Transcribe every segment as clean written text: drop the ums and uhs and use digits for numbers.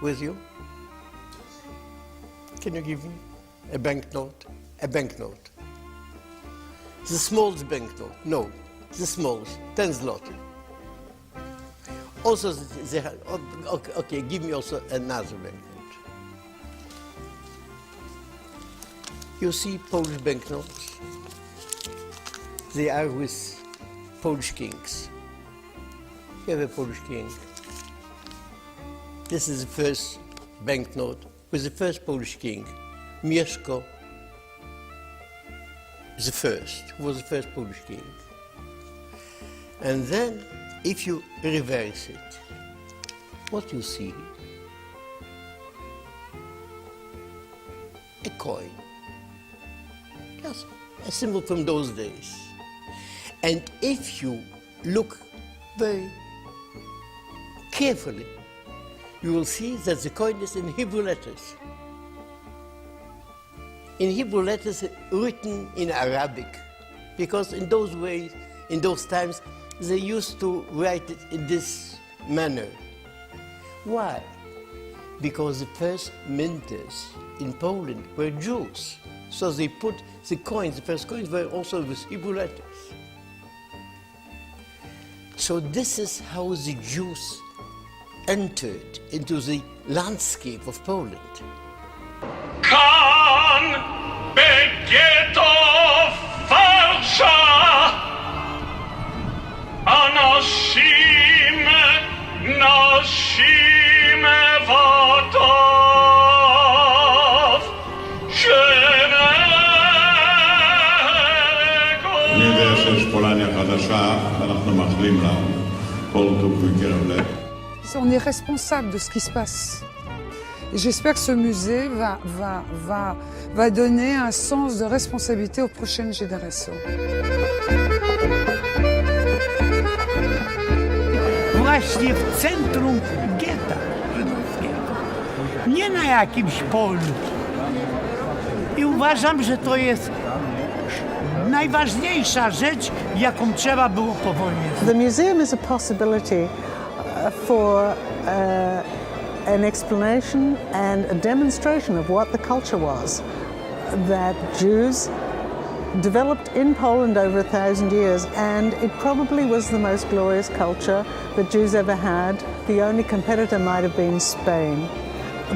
with you? Can you give me a banknote? A banknote. The smallest banknote? No, the smallest, 10 zloty. Also, okay, give me also another banknote. You see Polish banknotes? They are with Polish kings. You have a Polish king. This is the first banknote with the first Polish king, Mieszko the first, who was the first Polish king. And then, if you reverse it, what you see? A coin. Just a symbol from those days. And if you look very carefully, you will see that the coin is in Hebrew letters. In Hebrew letters written in Arabic, because in those ways, in those times, they used to write it in this manner. Why? Because the first minters in Poland were Jews. So they put the coins, the first coins were also with Hebrew letters. So this is how the Jews entered into the landscape of Poland. Kan begieto falsza, a nosimy wotów żywego. Uniwersytet Polania Hadasha, אנחנו מאחלים לה כל טוב מקרב לב. On est responsable de ce qui se passe. Et j'espère que ce musée va donner un sens de responsabilité aux prochaines générations. Właśnie w centrum getta żydowskiego, nie na jakimś polu. I uważam, że to jest najważniejsza rzecz, jaką trzeba było po wojnie. The museum is a possibility for an explanation and a demonstration of what the culture was that Jews developed in Poland over 1,000 years, and it probably was the most glorious culture that Jews ever had. The only competitor might have been Spain.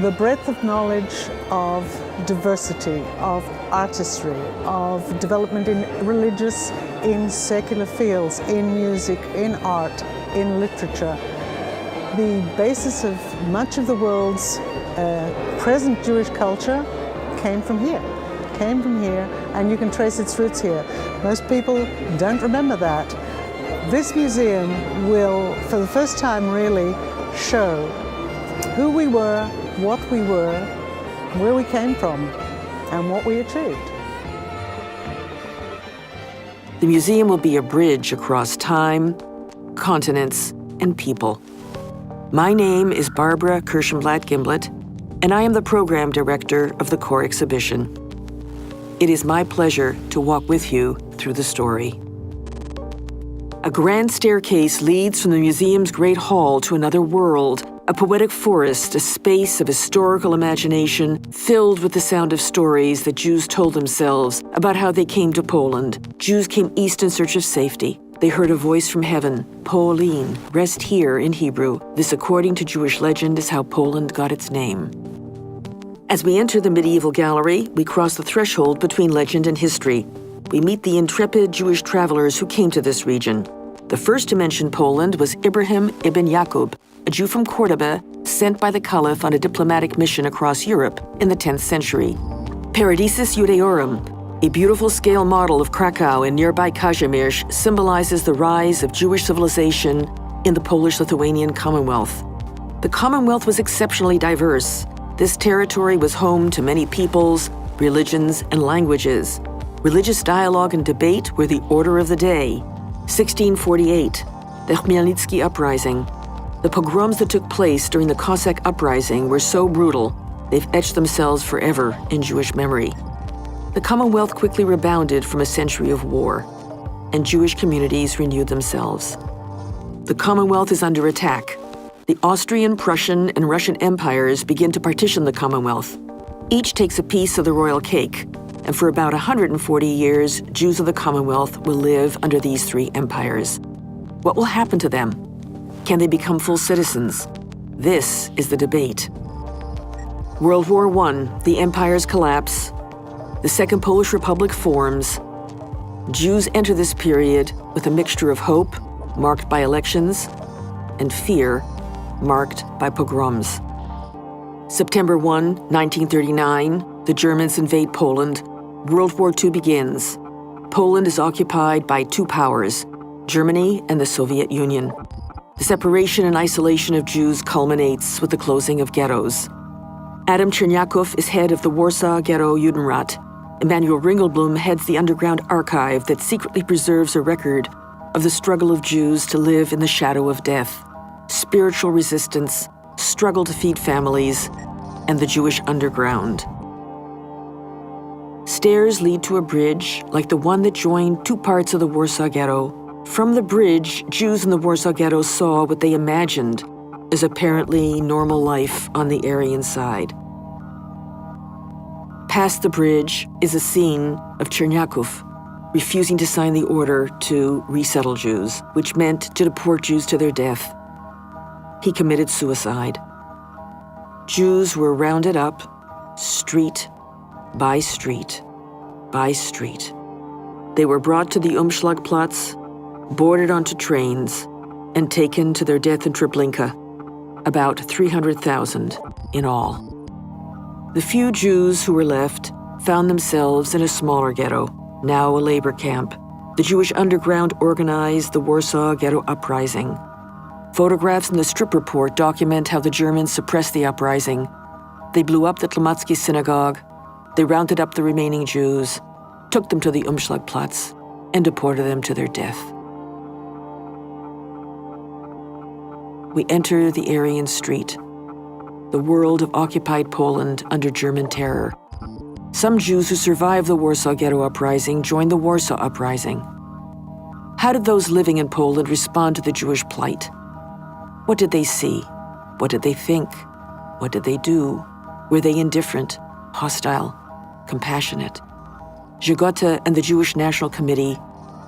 The breadth of knowledge of diversity, of artistry, of development in religious, in secular fields, in music, in art, in literature. The basis of much of the world's present Jewish culture came from here, and you can trace its roots here. Most people don't remember that. This museum will, for the first time really, show who we were, what we were, where we came from, and what we achieved. The museum will be a bridge across time, continents, and people. My name is Barbara Kirshenblatt-Gimblett, and I am the program director of the core exhibition. It is my pleasure to walk with you through the story. A grand staircase leads from the museum's great hall to another world, a poetic forest, a space of historical imagination filled with the sound of stories that Jews told themselves about how they came to Poland. Jews came east in search of safety. They heard a voice from heaven, Polin, rest here in Hebrew. This, according to Jewish legend, is how Poland got its name. As we enter the medieval gallery, we cross the threshold between legend and history. We meet the intrepid Jewish travelers who came to this region. The first to mention Poland was Ibrahim ibn Yaqub, a Jew from Cordoba sent by the Caliph on a diplomatic mission across Europe in the 10th century. Paradisus Judaeorum, a beautiful scale model of Krakow in nearby Kazimierz, symbolizes the rise of Jewish civilization in the Polish-Lithuanian Commonwealth. The Commonwealth was exceptionally diverse. This territory was home to many peoples, religions, and languages. Religious dialogue and debate were the order of the day. 1648, the Khmelnytsky Uprising. The pogroms that took place during the Cossack Uprising were so brutal, they've etched themselves forever in Jewish memory. The Commonwealth quickly rebounded from a century of war, and Jewish communities renewed themselves. The Commonwealth is under attack. the Austrian, Prussian, and Russian empires begin to partition the Commonwealth. Each takes a piece of the royal cake, and for about 140 years, Jews of the Commonwealth will live under these three empires. What will happen to them? Can they become full citizens? This is the debate. World War I, the empires collapse. The Second Polish Republic forms. Jews enter this period with a mixture of hope, marked by elections, and fear, marked by pogroms. September 1, 1939, the Germans invade Poland. World War II begins. Poland is occupied by two powers, Germany and the Soviet Union. The separation and isolation of Jews culminates with the closing of ghettos. Adam Chernyakov is head of the Warsaw Ghetto Judenrat. Emanuel Ringelblum heads the underground archive that secretly preserves a record of the struggle of Jews to live in the shadow of death, spiritual resistance, struggle to feed families, and the Jewish underground. Stairs lead to a bridge like the one that joined two parts of the Warsaw Ghetto. From the bridge, Jews in the Warsaw Ghetto saw what they imagined as apparently normal life on the Aryan side. Past the bridge is a scene of Chernyakov refusing to sign the order to resettle Jews, which meant to deport Jews to their death. He committed suicide. Jews were rounded up, street by street by street. They were brought to the Umschlagplatz, boarded onto trains, and taken to their death in Treblinka, about 300,000 in all. The few Jews who were left found themselves in a smaller ghetto, now a labor camp. The Jewish underground organized the Warsaw Ghetto Uprising. Photographs in the strip report document how the Germans suppressed the uprising. They blew up the Tlomatsky synagogue, they rounded up the remaining Jews, took them to the Umschlagplatz, and deported them to their death. We enter the Aryan Street, the world of occupied Poland under German terror. Some Jews who survived the Warsaw Ghetto Uprising joined the Warsaw Uprising. How did those living in Poland respond to the Jewish plight? What did they see? What did they think? What did they do? Were they indifferent, hostile, compassionate? Żegota and the Jewish National Committee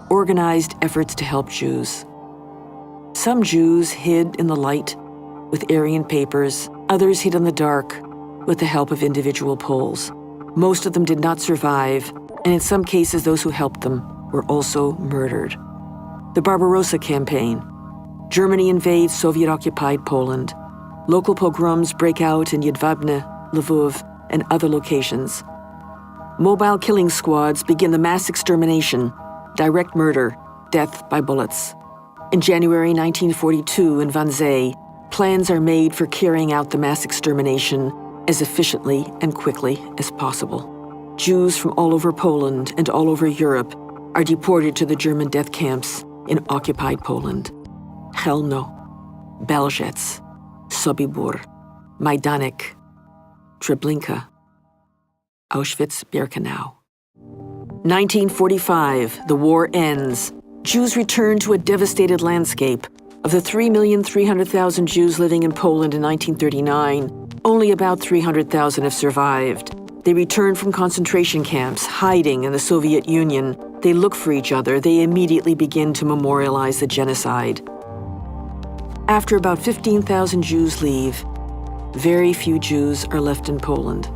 organized efforts to help Jews. Some Jews hid in the light with Aryan papers, others hid in the dark with the help of individual Poles. Most of them did not survive, and in some cases those who helped them were also murdered. The Barbarossa Campaign. Germany invades Soviet-occupied Poland. Local pogroms break out in Jedwabne, Lvov, and other locations. Mobile killing squads begin the mass extermination, direct murder, death by bullets. In January 1942 in Wannsee, plans are made for carrying out the mass extermination as efficiently and quickly as possible. Jews from all over Poland and all over Europe are deported to the German death camps in occupied Poland. Chelmno, Belzec, Sobibór, Majdanek, Treblinka, Auschwitz-Birkenau. 1945, the war ends. Jews return to a devastated landscape. Of the 3,300,000 Jews living in Poland in 1939, only about 300,000 have survived. They return from concentration camps, hiding in the Soviet Union. They look for each other. They immediately begin to memorialize the genocide. After about 15,000 Jews leave, very few Jews are left in Poland.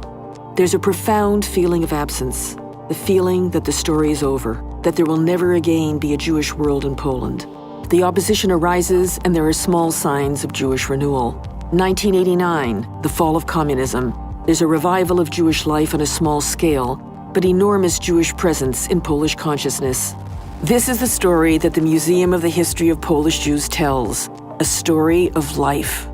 There's a profound feeling of absence, the feeling that the story is over, that there will never again be a Jewish world in Poland. The opposition arises, and there are small signs of Jewish renewal. 1989, the fall of communism. There's a revival of Jewish life on a small scale, but enormous Jewish presence in Polish consciousness. This is the story that the Museum of the History of Polish Jews tells, a story of life.